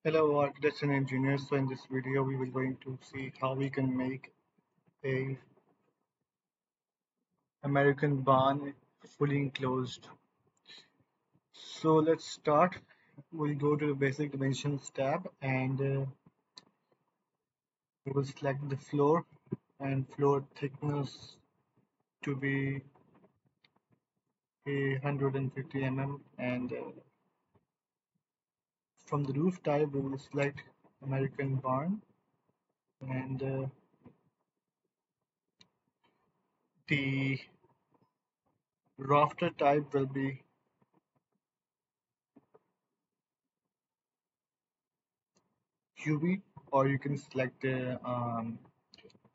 Hello, architects and engineers. So in this video, we will going to see how we can make a American barn fully enclosed. So let's start. We'll go to the basic dimensions tab and we will select the floor and floor thickness to be 150 mm and from the roof type we will select American barn and the rafter type will be UV, or you can select the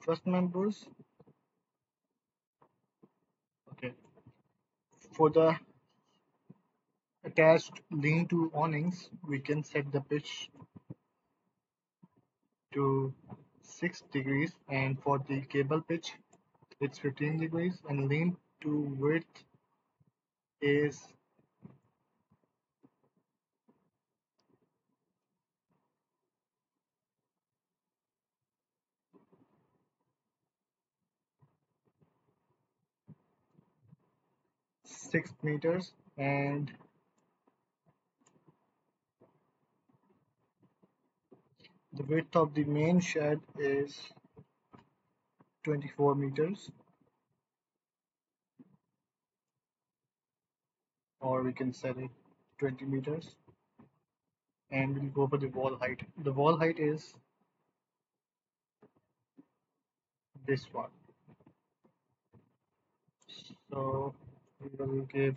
truss members. Okay. For the attached lean-to awnings, we can set the pitch to 6 degrees, and for the cable pitch, it's 15 degrees, and lean-to width is 6 meters, and the width of the main shed is 24 meters, or we can set it 20 meters, and we'll go for the wall height. The wall height is this one. So we will give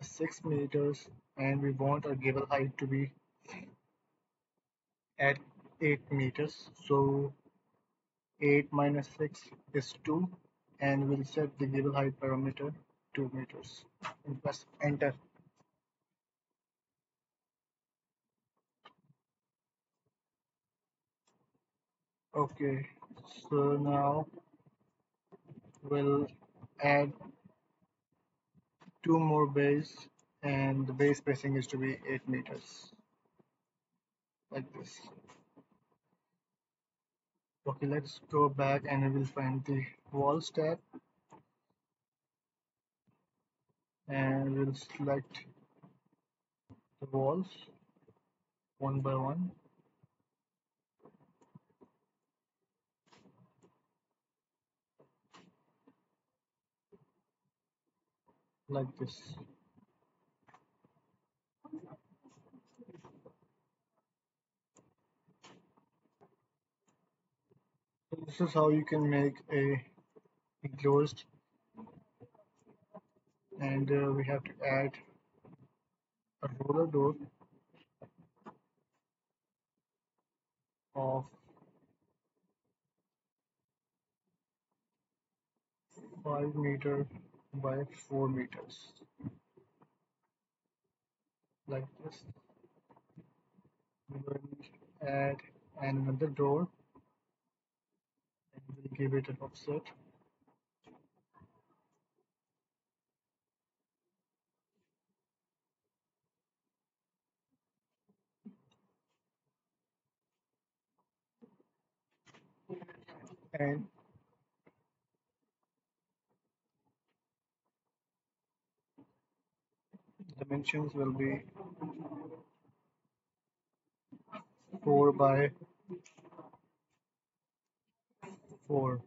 6 meters and we want our gable height to be at 8 meters. So 8 minus 6 is 2 and we'll set the gable height parameter 2 meters and press enter. Okay, so now we'll add 2 more bays and the base spacing is to be 8 meters like this. Okay, let's go back and we will find the walls tab and we'll select the walls one by one like this. So this is how you can make a enclosed, and we have to add a roller door of 5 meter by 4 meters like this. We will add another door and we'll give it an offset and dimensions will be 4 by 4.